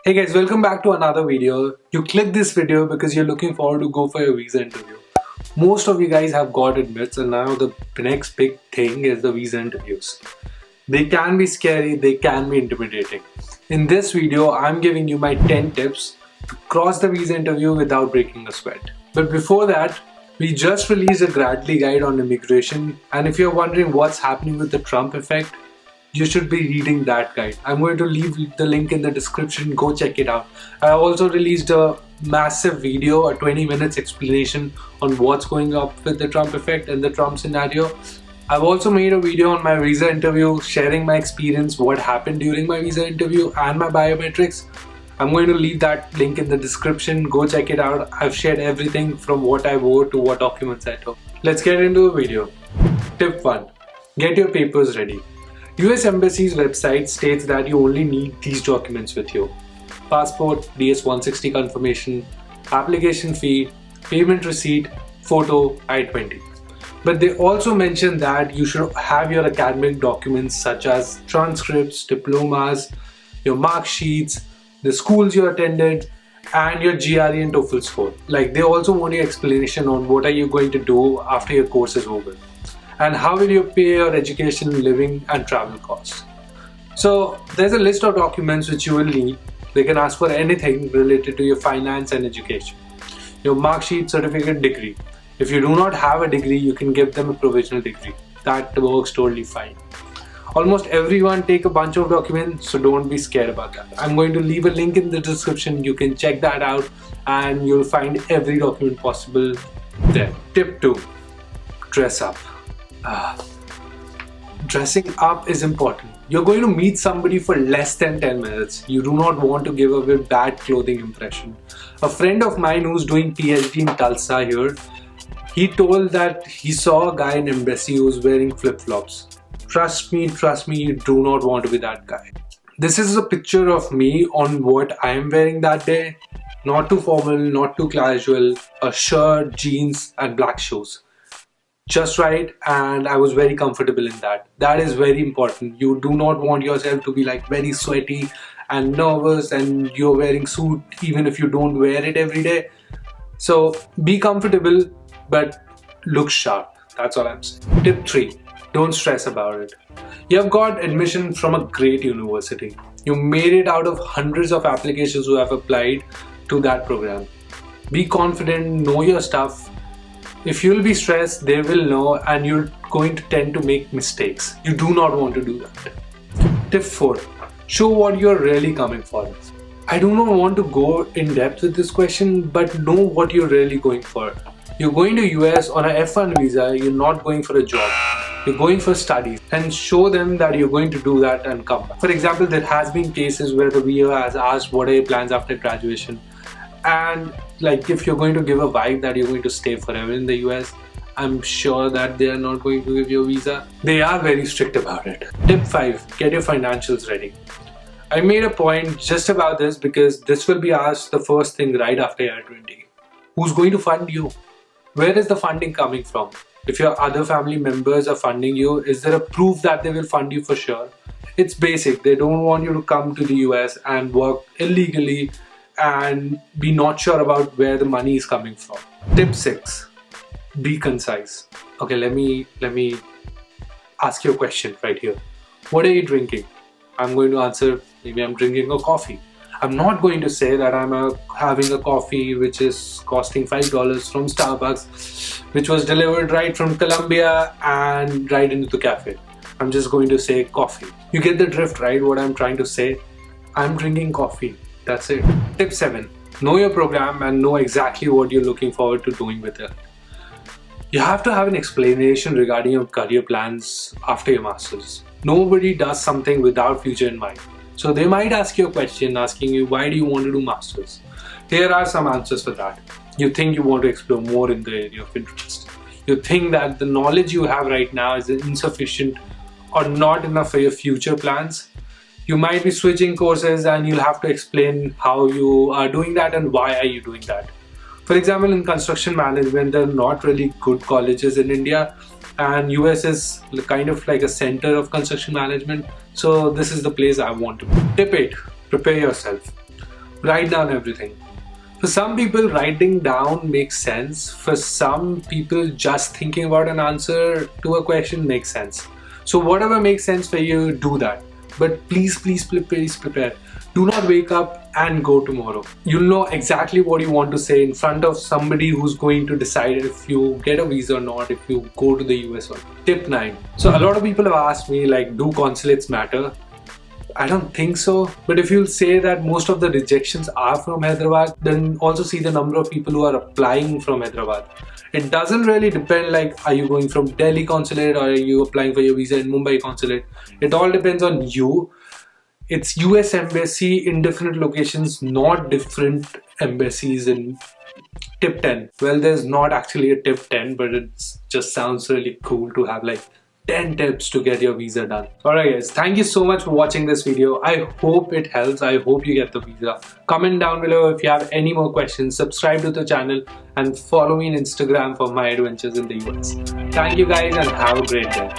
Hey guys, welcome back to another video. You clicked this video because you're looking forward to go for your visa interview. Most of you guys have got admits, and now the next big thing is the visa interviews. They can be scary, they can be intimidating. In this video, I'm giving you my 10 tips to cross the visa interview without breaking a sweat. But before that, we just released a Gradley guide on immigration, and if you're wondering what's happening with the Trump effect, you should be reading that guide. I'm going to leave the link in the description, go check it out. I also released a massive video, a 20 minutes explanation on what's going up with the Trump effect and the Trump scenario. I've also made a video on my visa interview, sharing my experience, what happened during my visa interview and my biometrics. I'm going to leave that link in the description, go check it out. I've shared everything from what I wore to what documents I took. Let's get into the video. Tip 1. Get your papers ready. US Embassy's website states that you only need these documents with you: passport, DS-160 confirmation, application fee, payment receipt, photo, I-20. But they also mention that you should have your academic documents such as transcripts, diplomas, your mark sheets, the schools you attended, and your GRE and TOEFL score. Like, they also want your explanation on what are you going to do after your course is over, and how will you pay your education, living and travel costs. So there's a list of documents which you will need. They can ask for anything related to your finance and education. Your mark sheet, certificate, degree. If you do not have a degree, you can give them a provisional degree. That works totally fine. Almost everyone take a bunch of documents, so don't be scared about that. I'm going to leave a link in the description. You can check that out and you'll find every document possible there. Tip 2. Dress up. Dressing up is important. You're going to meet somebody for less than 10 minutes. You do not want to give away bad clothing impression. A friend of mine who's doing PhD in Tulsa here, he told that he saw a guy in embassy who's wearing flip-flops. Trust me, you do not want to be that guy. This is a picture of me on what I am wearing that day. Not too formal, not too casual, a shirt, jeans and black shoes. Just right, and I was very comfortable in that. That is very important. You do not want yourself to be like very sweaty and nervous and you're wearing suit even if you don't wear it every day. So be comfortable but look sharp. That's all I'm saying. Tip 3. Don't stress about it. You have got admission from a great university. You made it out of hundreds of applications who have applied to that program. Be confident, know your stuff. If you'll be stressed, they will know and you're going to tend to make mistakes. You do not want to do that. Tip 4. Show what you're really coming for. I do not want to go in depth with this question, but know what you're really going for. You're going to US on a F1 visa, you're not going for a job. You're going for studies, and show them that you're going to do that and come back. For example, there has been cases where the VA has asked what are your plans after graduation, and like if you're going to give a vibe that you're going to stay forever in the US, I'm sure that they are not going to give you a visa. They are very strict about it. Tip 5. Get your financials ready. I made a point just about this because this will be asked the first thing right after year 20. Who's going to fund you? Where is the funding coming from? If your other family members are funding you, is there a proof that they will fund you for sure? It's basic. They don't want you to come to the US and work illegally and be not sure about where the money is coming from. Tip 6. Be concise. Okay, let me ask you a question right here. What are you drinking? I'm going to answer, maybe I'm drinking a coffee. I'm not going to say that I'm having a coffee which is costing $5 from Starbucks, which was delivered right from Colombia and right into the cafe. I'm just going to say coffee. You get the drift, right? What I'm trying to say? I'm drinking coffee. That's it. Tip 7. Know your program and know exactly what you're looking forward to doing with it. You have to have an explanation regarding your career plans after your masters. Nobody does something without future in mind. So they might ask you a question asking you, why do you want to do masters? Here are some answers for that. You think you want to explore more in the area of interest. You think that the knowledge you have right now is insufficient or not enough for your future plans. You might be switching courses and you'll have to explain how you are doing that and why are you doing that. For example, in construction management, there are not really good colleges in India, and US is kind of like a center of construction management. So this is the place I want to be. Tip 8. Prepare yourself. write down everything. For some people, writing down makes sense. For some people, just thinking about an answer to a question makes sense. So whatever makes sense for you, do that. But please prepare. Do not wake up and go tomorrow. You'll know exactly what you want to say in front of somebody who's going to decide if you get a visa or not, if you go to the US or not. Tip 9. So a lot of people have asked me, like, do consulates matter? I don't think so. But if you'll say that most of the rejections are from Hyderabad, then also see the number of people who are applying from Hyderabad. It doesn't really depend, like, are you going from Delhi consulate or are you applying for your visa in Mumbai consulate? It all depends on you. It's US embassy in different locations, not different embassies in tip 10. Well, there's not actually a tip 10, but it just sounds really cool to have like 10 tips to get your visa done. Alright guys, thank you so much for watching this video. I hope it helps. I hope you get the visa. Comment down below if you have any more questions. Subscribe to the channel and follow me on Instagram for my adventures in the US. Thank you guys and have a great day.